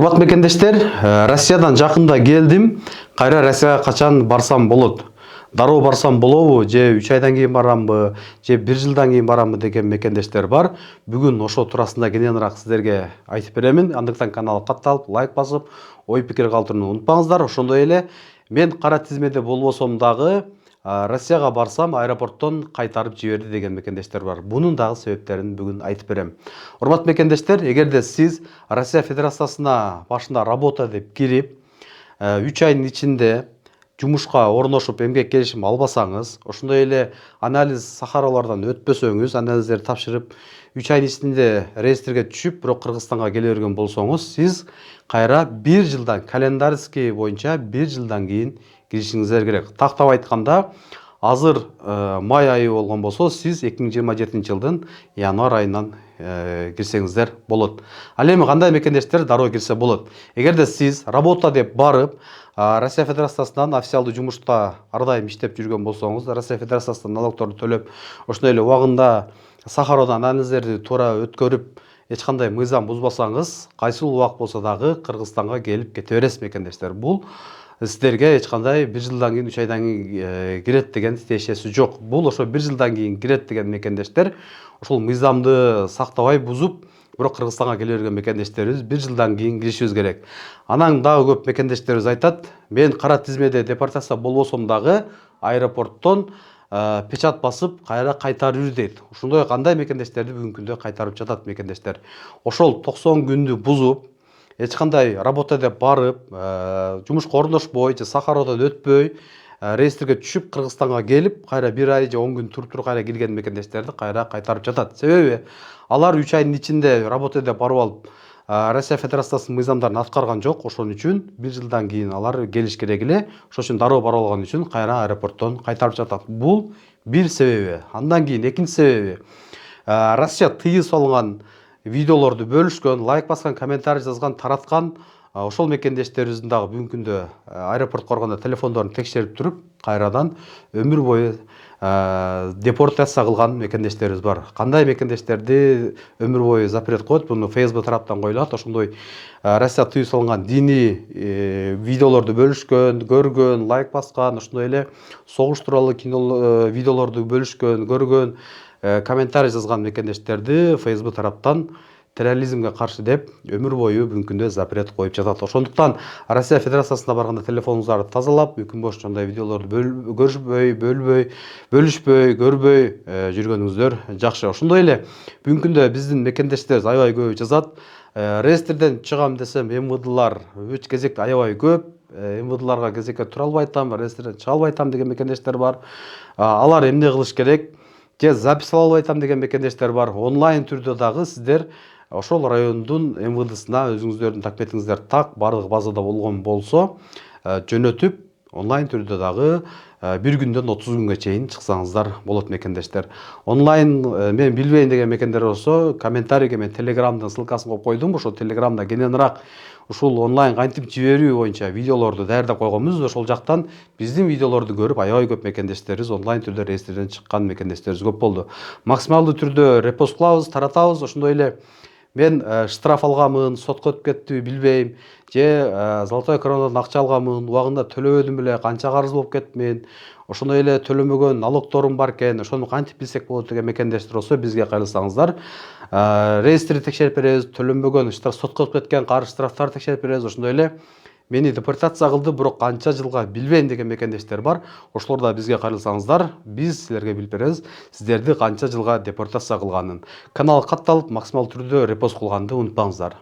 Урматтуу мекендештер, Россиядан жакында келдим. Кайра Россияга качан барсам болот? Дароо барсам болобу? Же 3 айдан кийин барамбы? Же 1 жылдан кийин барамбы деген мекендештер бар. Бүгүн ошо туурасында кененирээк сиздерге айтып беремин. Андыктан каналга катталып, лайк басып, ой пикир калтырууну унутпаңыздар. Ошондой эле мен кара тизмеде болбосом дагы Россияга барсам аэропорттон кайтарып жиберди деген мекендештер бар. Бунун дагы себептерин бүгүн айтып берем. Урматтуу мекендештер, эгерде сиз Россия Федерациясына башында работа деп кирип, 3 айдын ичинде жумушка орношуп эмгек келишим албасаңыз, ошондой эле анализ сахаралардан өтпөсөңүз, анализдерди тапшырып 3 айдын ичинде реестрге түшүп, бирок Кыргызстанга келе берген болсоңуз, сиз кайра 1 жылдан календарский боюнча 1 жылдан кийин киришиңиздер керек. Тактап айтканда, азыр май айы болгон болсо, сиз 2027 жылдын январь айынан кирсеңиздер болот. Ал эми кандай мекендештер дароо кирсе болот? Эгерде сиз работа деп барып, Россия Федерациясынан официалдуу жумушта ар дайым иштеп жүргөн болсоңуз, Россия Федерациясынан налогторду төлөп, ошондой эле убагында сахарадан анализдерди туура өткөрүп, эч кандай мыйзам бузбасаңыз, кайсыл убак болсо дагы Кыргызстанга келип кете бересиз мекендештер. Бул сиздерге эч кандай 1 жылдан кийин 3 айдан кийин кирет деген тиешеси жок. Бул ошо 1 жылдан кийин кирет деген мекендештер ошол мыйзамды сактабай бузуп, бирок Кыргызстанга келе берген мекендештерибиз 1 жылдан кийин киришибиз керек. Анан дагы көп мекендештерибиз айтат, мен кара тизмеде депортация болбосом дагы аэропорттон печат басып кайра кайтарып бир дейт. Ошондой кандай мекендештерди бүгүнкү күндө кайтарып жатат мекендештер. Ошол 90 күндү бузуп, эч кандай работа деп барып, жумушка орношпой же сахарадан өтпөй, реестрге түшүп Кыргызстанга келип, кайра 1 ай же 10 күн туруп кайра келген мекендештерди кайра кайтарып жатат. Себеби алар 3 айдын ичинде работа деп барып алып, Россия Федерациясынын мыйзамдарын аткарган жок. Ошон үчүн 1 жылдан кийин алар келиш керек эле. Ошон үчүн дароо барып алган үчүн кайра аэропорттон кайтарып жатат. Бул бир себеби. Андан кийин экинчи себеби, Россия тыюу салган видеолорду бөлүшкөн, лайк баскан, комментарий жазган, тараткан ошол мекендештерибиздин дагы бүгүнкү күндө аэропортко барганда телефондорун текшерип туруп, кайрадан өмүр бою депортация кылган мекендештерибиз бар. Кандай мекендештерди өмүр бою запрет коет? Буну ФСБ тараптан коюлат. Ошондой Россия тыюу салган диний видеолорду бөлүшкөн, көргөн, лайк баскан, ошондой эле согуш тууралуу видеолорду бөлүшкөн, көргөн, комментарий жазган мекендештерди ФСБ тараптан терроризмге каршы деп өмүр бою бүгүнкү күндө запрет коюп жатат. Ошондуктан Россия Федерациясына барганда телефонуңуздарды тазалап, күн бош андай видеолорду көрүшпөй, бөлүшпөй, көрбөй жүргөнүңүздөр жакшы. Ошондой эле бүгүнкү күндө биздин мекендештерибиз аябай көп жазат. Реестрден чыгам десем, МВДлар өч кезек аябай көп. МВДларга кезекке тура албай атам, реестрден чыга албай атам деген мекендештер бар. Алар эмне кылыш керек? Же запись ала албай атам деген мекендештер бар. Онлайн түрдө дагы сиздер ошол райондун МВДсына өзүңүздөрдүн документиңиздер так бардык базада болгон болсо, жөнөтүп онлайн түрдө дагы 1 күндөн 30 күнгө чейин чыксаңыздар болот мекендештер. Онлайн мен билбейм деген мекендер болсо, комментарийге мен Телеграмдын ссылкасын коюп койдум. Ошол Телеграмда кененирээк ушул онлайн кантип жиберүү боюнча видеолорду даярдап койгонбуз. Ошол жактан биздин видеолорду көрүп аябай көп мекендештерибиз онлайн түрдө реестрден чыккан мекендештерибиз көп болду. Максималдуу түрдө репост кылабыз, таратабыз. Ошондой эле мен штраф алганмын, сотко өтүп кеттиби билбейм, же Золотой коронадан акча алганмын, убагында төлөбөдүм беле, канча карыз болуп кетмин, ошондой эле төлөмөгөн налогторум бар экен, ошону кантип билсек болот деген мекендештер болсо, бизге кайрылсаңыздар, реестрди текшерип беребиз, төлөнбөгөн сотко өтүп кеткен карыз штрафтарды текшерип беребиз. Ошондой эле мени депортация кылды, бирок канча жылга билбейм деген мекендештер бар. Ошолор да бизге кайрылсаңыздар, биз силерге билип беребиз сиздерди канча жылга депортация кылганын. Каналга катталып, максимал түрдө репост кылганды унутпаңыздар.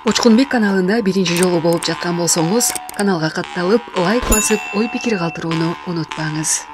Учкунбек каналында биринчи жолу болуп жаткан болсоңуз, каналга катталып, лайк басып, ой пикир калтырууну унутпаңыз.